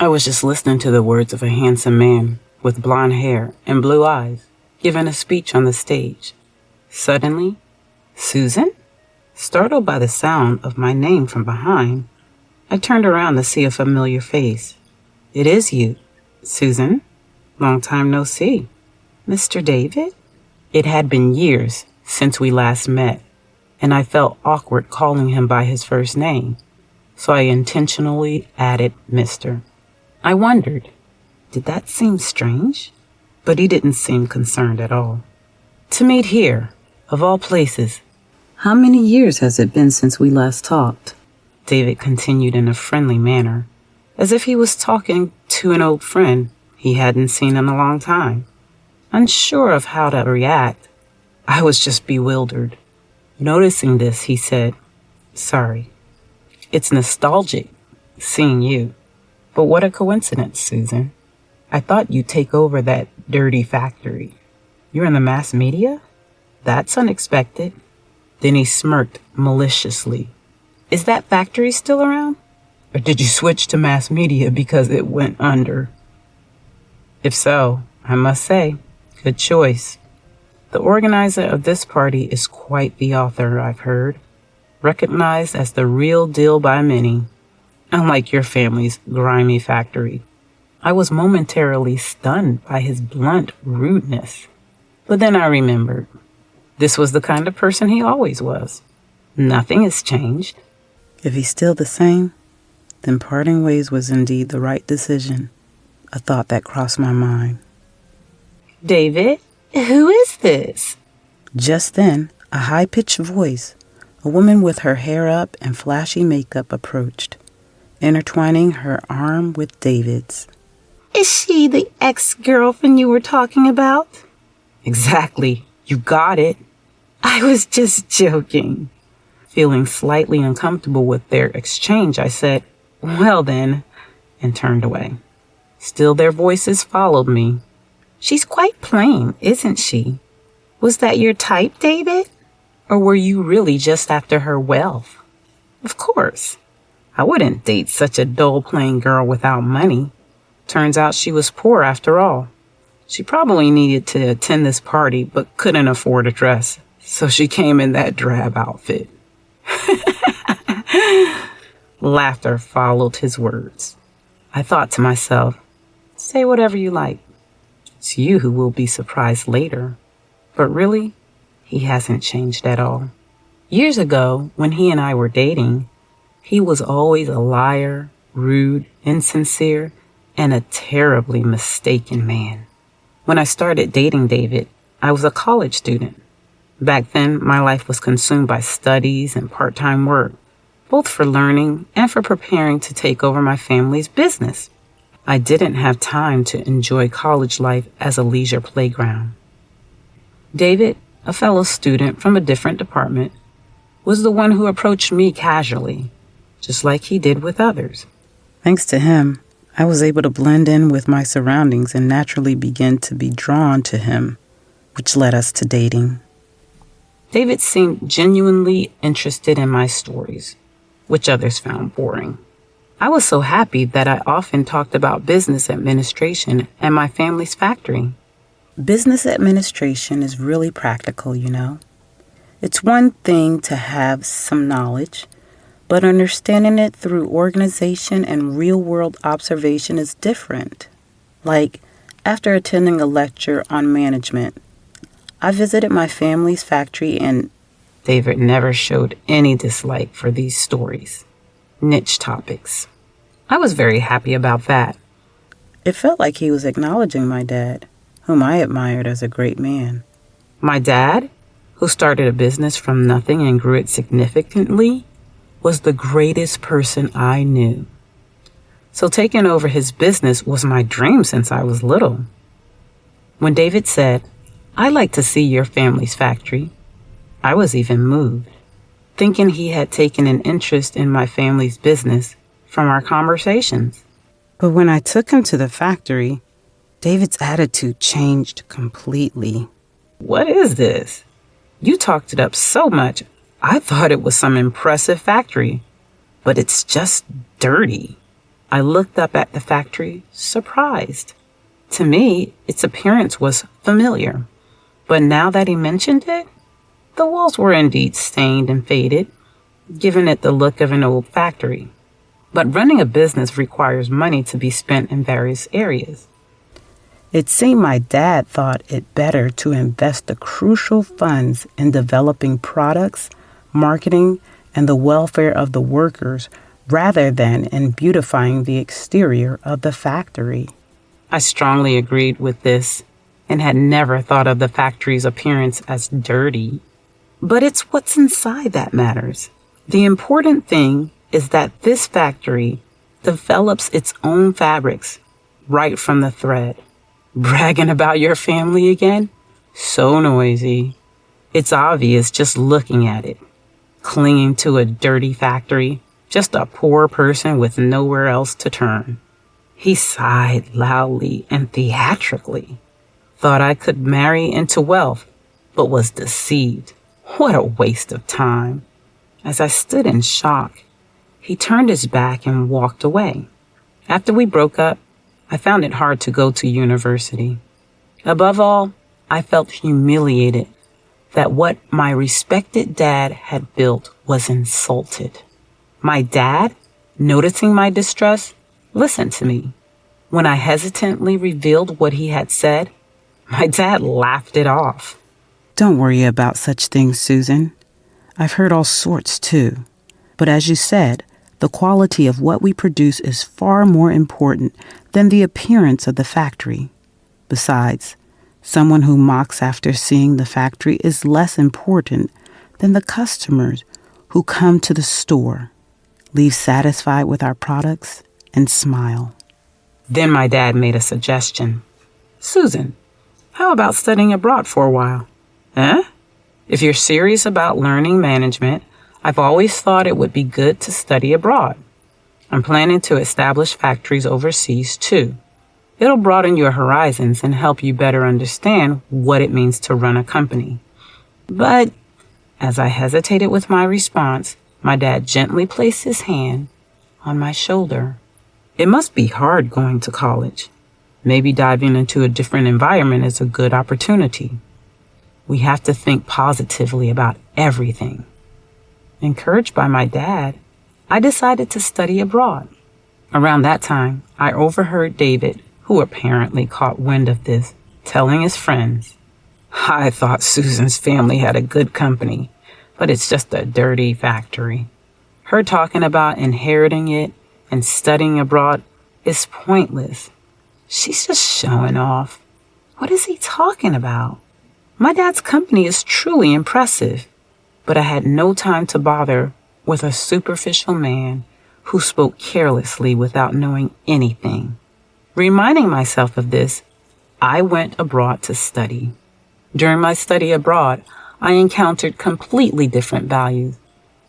I was just listening to the words of a handsome man with blonde hair and blue eyes giving a speech on the stage. Suddenly, Susan? Startled by the sound of my name from behind, I turned around to see a familiar face. It is you, Susan. Long time no see. Mr. David? It had been years since we last met, and I felt awkward calling him by his first name, so I intentionally added Mr. I wondered, did that seem strange? But he didn't seem concerned at all. To meet here, of all places. How many years has it been since we last talked? David continued in a friendly manner, as if he was talking to an old friend he hadn't seen in a long time. Unsure of how to react, I was just bewildered. Noticing this, he said, "Sorry. It's nostalgic seeing you. But what a coincidence, Susan. I thought you'd take over that dirty factory. You're in the mass media? That's unexpected." Then he smirked maliciously. "Is that factory still around? Or did you switch to mass media because it went under?" If so, I must say, good choice. The organizer of this party is quite the author, I've heard. Recognized as the real deal by many, unlike your family's grimy factory. I was momentarily stunned by his blunt rudeness. But then I remembered. This was the kind of person he always was. Nothing has changed. If he's still the same, then parting ways was indeed the right decision, a thought that crossed my mind. "David, who is this?" Just then, a high-pitched voice, a woman with her hair up and flashy makeup approached, intertwining her arm with David's. "Is she the ex-girlfriend you were talking about?" "Exactly. You got it." "I was just joking." Feeling slightly uncomfortable with their exchange, I said, "Well then," and turned away. Still their voices followed me. "She's quite plain, isn't she? Was that your type, David? Or were you really just after her wealth?" "Of course. I wouldn't date such a dull plain girl without money. Turns out she was poor after all. She probably needed to attend this party but couldn't afford a dress, so she came in that drab outfit." Laughter followed his words. I thought to myself, say whatever you like. It's you who will be surprised later. But really, he hasn't changed at all. Years ago, when he and I were dating, he was always a liar, rude, insincere, and a terribly mistaken man. When I started dating David, I was a college student. Back then, my life was consumed by studies and part-time work, both for learning and for preparing to take over my family's business. I didn't have time to enjoy college life as a leisure playground. David, a fellow student from a different department, was the one who approached me casually, just like he did with others. Thanks to him, I was able to blend in with my surroundings and naturally begin to be drawn to him, which led us to dating. David seemed genuinely interested in my stories, which others found boring. I was so happy that I often talked about business administration and my family's factory. Business administration is really practical, you know. It's one thing to have some knowledge, but understanding it through organization and real-world observation is different. Like, after attending a lecture on management, I visited my family's factory and David never showed any dislike for these stories, niche topics. I was very happy about that. It felt like he was acknowledging my dad, whom I admired as a great man. My dad, who started a business from nothing and grew it significantly, was the greatest person I knew. So taking over his business was my dream since I was little. When David said, "I'd like to see your family's factory," I was even moved, thinking he had taken an interest in my family's business from our conversations. But when I took him to the factory, David's attitude changed completely. "What is this? You talked it up so much, I thought it was some impressive factory, but it's just dirty. I looked up at the factory, surprised. To me, its appearance was familiar, but now that he mentioned it, the walls were indeed stained and faded, giving it the look of an old factory. But running a business requires money to be spent in various areas. It seemed my dad thought it better to invest the crucial funds in developing products, marketing, and the welfare of the workers rather than in beautifying the exterior of the factory. I strongly agreed with this and had never thought of the factory's appearance as dirty. But it's what's inside that matters. The important thing is that this factory develops its own fabrics right from the thread. Bragging about your family again? So noisy. It's obvious just looking at it. Clinging to a dirty factory, just a poor person with nowhere else to turn. He sighed loudly and theatrically. Thought I could marry into wealth, but was deceived. What a waste of time. As I stood in shock, he turned his back and walked away. After we broke up, I found it hard to go to university. Above all, I felt humiliated that what my respected dad had built was insulted. My dad, noticing my distress, listened to me. When I hesitantly revealed what he had said, my dad laughed it off. Don't worry about such things, Susan. I've heard all sorts too. But as you said, the quality of what we produce is far more important than the appearance of the factory. Besides, someone who mocks after seeing the factory is less important than the customers who come to the store, leave satisfied with our products, and smile. Then my dad made a suggestion. Susan, how about studying abroad for a while? If you're serious about learning management, I've always thought it would be good to study abroad. I'm planning to establish factories overseas too. It'll broaden your horizons and help you better understand what it means to run a company. But as I hesitated with my response, my dad gently placed his hand on my shoulder. It must be hard going to college. Maybe diving into a different environment is a good opportunity. We have to think positively about everything. Encouraged by my dad, I decided to study abroad. Around that time, I overheard David, who apparently caught wind of this, telling his friends, I thought Susan's family had a good company, but it's just a dirty factory. Her talking about inheriting it and studying abroad is pointless. She's just showing off. What is he talking about? My dad's company is truly impressive, but I had no time to bother with a superficial man who spoke carelessly without knowing anything. Reminding myself of this, I went abroad to study. During my study abroad, I encountered completely different values,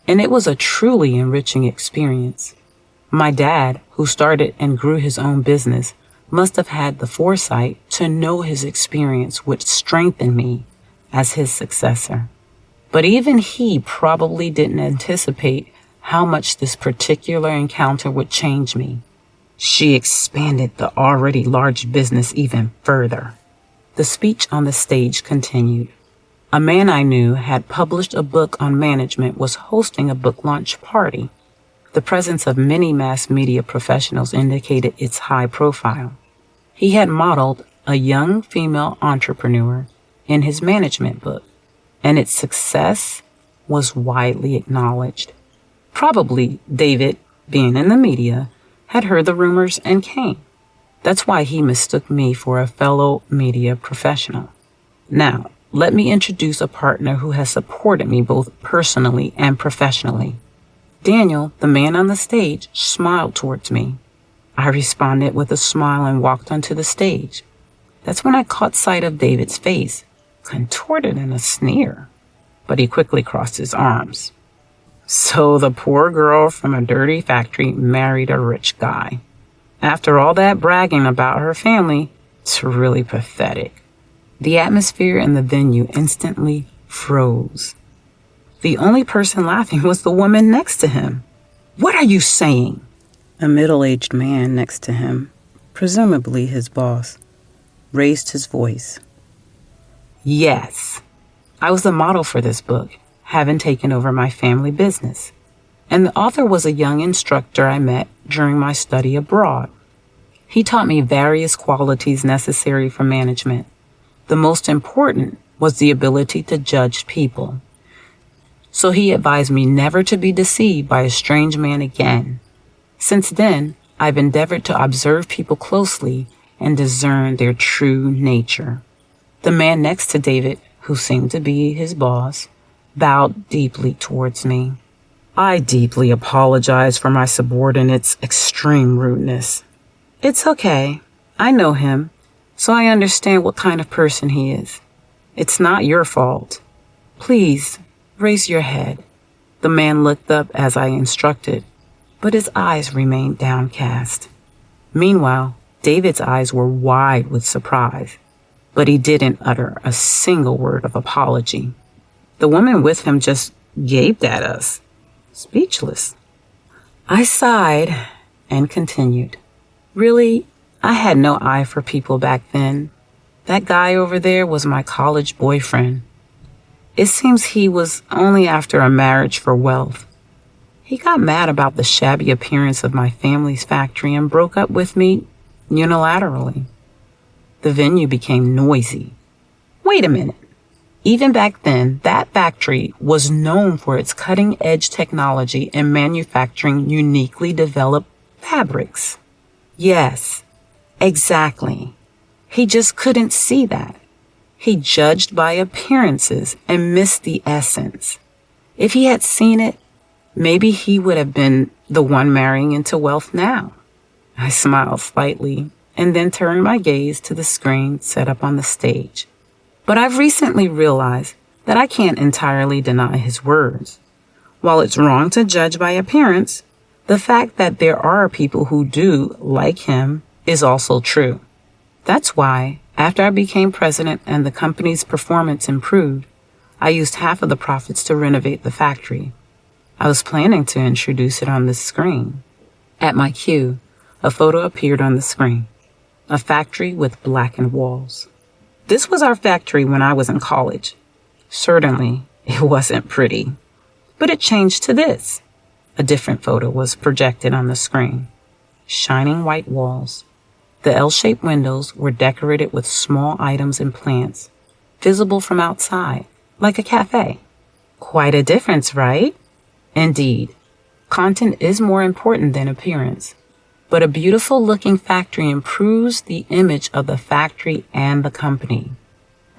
and it was a truly enriching experience. My dad, who started and grew his own business, must have had the foresight to know his experience would strengthen me as his successor. But even he probably didn't anticipate how much this particular encounter would change me. She expanded the already large business even further. The speech on the stage continued. A man I knew had published a book on management was hosting a book launch party. The presence of many mass media professionals indicated its high profile. He had modeled a young female entrepreneur in his management book, and its success was widely acknowledged. Probably David, being in the media, had heard the rumors and came. That's why he mistook me for a fellow media professional. Now, let me introduce a partner who has supported me both personally and professionally. Daniel, the man on the stage, smiled towards me. I responded with a smile and walked onto the stage. That's when I caught sight of David's face, contorted in a sneer, but he quickly crossed his arms. So the poor girl from a dirty factory married a rich guy. After all that bragging about her family, it's really pathetic. The atmosphere in the venue instantly froze. The only person laughing was the woman next to him. What are you saying? A middle-aged man next to him, presumably his boss, raised his voice. Yes, I was the model for this book, having taken over my family business. And the author was a young instructor I met during my study abroad. He taught me various qualities necessary for management. The most important was the ability to judge people. So he advised me never to be deceived by a strange man again. Since then, I've endeavored to observe people closely and discern their true nature. The man next to David, who seemed to be his boss, bowed deeply towards me. I deeply apologize for my subordinate's extreme rudeness. It's okay. I know him, so I understand what kind of person he is. It's not your fault. Please, raise your head. The man looked up as I instructed, but his eyes remained downcast. Meanwhile, David's eyes were wide with surprise, but he didn't utter a single word of apology. The woman with him just gaped at us, speechless. I sighed and continued. Really, I had no eye for people back then. That guy over there was my college boyfriend. It seems he was only after a marriage for wealth. He got mad about the shabby appearance of my family's factory and broke up with me unilaterally. The venue became noisy. Wait a minute. Even back then, that factory was known for its cutting-edge technology in manufacturing uniquely developed fabrics. Yes, exactly. He just couldn't see that. He judged by appearances and missed the essence. If he had seen it, maybe he would have been the one marrying into wealth now. I smiled slightly and then turned my gaze to the screen set up on the stage. But I've recently realized that I can't entirely deny his words. While it's wrong to judge by appearance, the fact that there are people who do like him is also true. That's why, after I became president and the company's performance improved, I used half of the profits to renovate the factory. I was planning to introduce it on this screen. At my cue, a photo appeared on the screen. A factory with blackened walls. This was our factory when I was in college. Certainly, it wasn't pretty. But it changed to this. A different photo was projected on the screen. Shining white walls. The L-shaped windows were decorated with small items and plants, visible from outside, like a cafe. Quite a difference, right? Indeed. Content is more important than appearance. But a beautiful-looking factory improves the image of the factory and the company,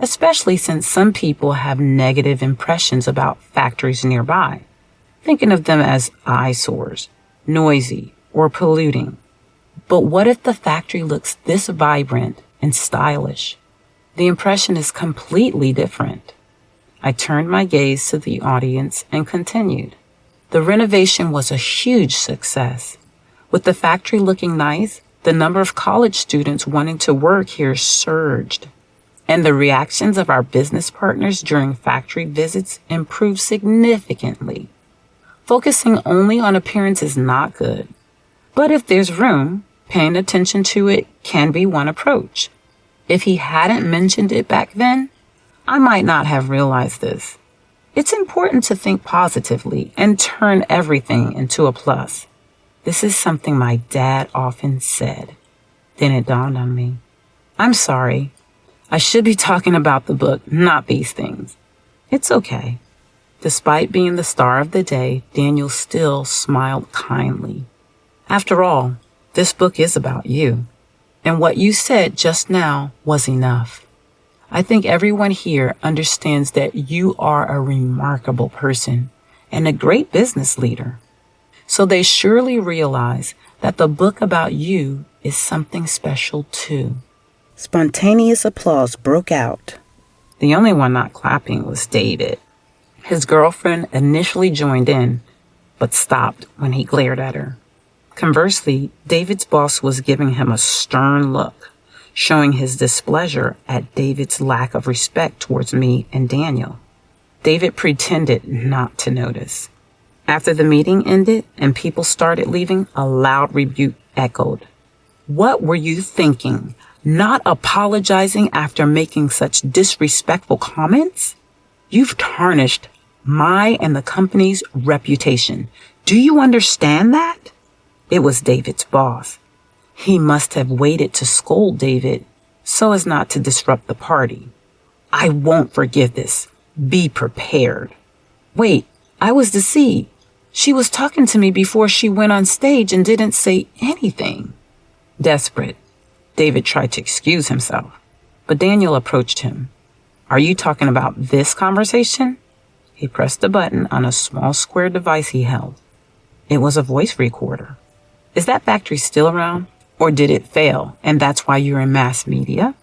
especially since some people have negative impressions about factories nearby, thinking of them as eyesores, noisy, or polluting. But what if the factory looks this vibrant and stylish? The impression is completely different. I turned my gaze to the audience and continued. The renovation was a huge success. With the factory looking nice, the number of college students wanting to work here surged, and the reactions of our business partners during factory visits improved significantly. Focusing only on appearance is not good, but if there's room, paying attention to it can be one approach. If he hadn't mentioned it back then, I might not have realized this. It's important to think positively and turn everything into a plus. This is something my dad often said. Then it dawned on me. I'm sorry. I should be talking about the book, not these things. It's okay. Despite being the star of the day, Daniel still smiled kindly. After all, this book is about you. And what you said just now was enough. I think everyone here understands that you are a remarkable person and a great business leader. So they surely realize that the book about you is something special too. Spontaneous applause broke out. The only one not clapping was David. His girlfriend initially joined in, but stopped when he glared at her. Conversely, David's boss was giving him a stern look, showing his displeasure at David's lack of respect towards me and Daniel. David pretended not to notice. After the meeting ended and people started leaving, a loud rebuke echoed. What were you thinking? Not apologizing after making such disrespectful comments? You've tarnished my and the company's reputation. Do you understand that? It was David's boss. He must have waited to scold David so as not to disrupt the party. I won't forgive this. Be prepared. Wait, I was deceived. She was talking to me before she went on stage and didn't say anything. Desperate, David tried to excuse himself, but Daniel approached him. Are you talking about this conversation? He pressed a button on a small square device he held. It was a voice recorder. Is that factory still around? Or did it fail, and that's why you're in mass media?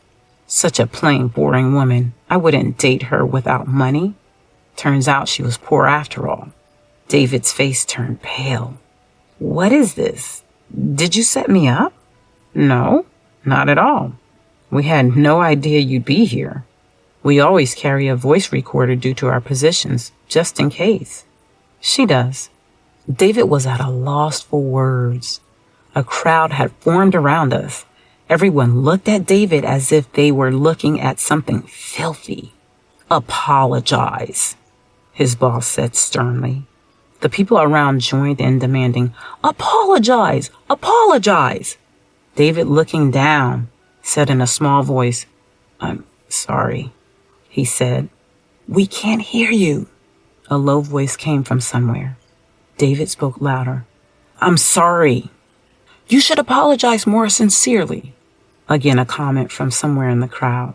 Such a plain, boring woman. I wouldn't date her without money. Turns out she was poor after all. David's face turned pale. What is this? Did you set me up? No, not at all. We had no idea you'd be here. We always carry a voice recorder due to our positions, just in case. She does. David was at a loss for words. A crowd had formed around us. Everyone looked at David as if they were looking at something filthy. Apologize, his boss said sternly. The people around joined in demanding, apologize, apologize. David, looking down, said in a small voice, I'm sorry, he said. We can't hear you. A low voice came from somewhere. David spoke louder. I'm sorry. You should apologize more sincerely. Again, a comment from somewhere in the crowd.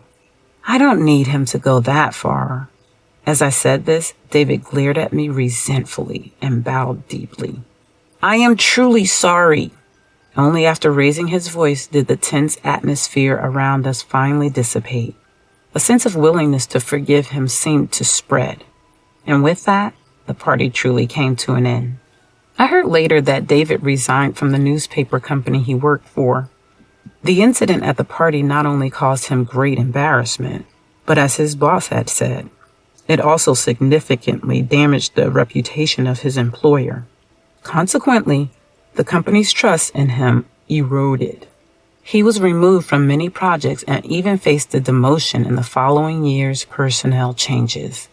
I don't need him to go that far. As I said this, David glared at me resentfully and bowed deeply. I am truly sorry. Only after raising his voice did the tense atmosphere around us finally dissipate. A sense of willingness to forgive him seemed to spread. And with that, the party truly came to an end. I heard later that David resigned from the newspaper company he worked for. The incident at the party not only caused him great embarrassment, but as his boss had said, it also significantly damaged the reputation of his employer. Consequently, the company's trust in him eroded. He was removed from many projects and even faced a demotion in the following year's personnel changes.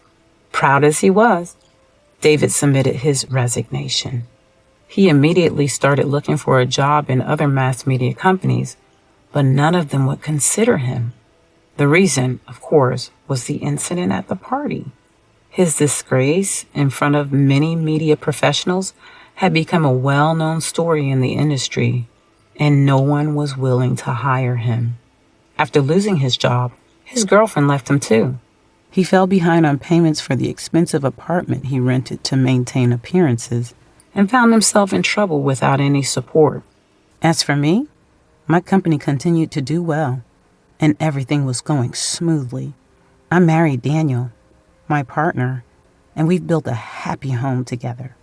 Proud as he was, David submitted his resignation. He immediately started looking for a job in other mass media companies, but none of them would consider him. The reason, of course, was the incident at the party. His disgrace in front of many media professionals had become a well-known story in the industry, and no one was willing to hire him. After losing his job, his girlfriend left him too. He fell behind on payments for the expensive apartment he rented to maintain appearances and found himself in trouble without any support. As for me, my company continued to do well, and everything was going smoothly. I married Daniel, my partner, and we've built a happy home together.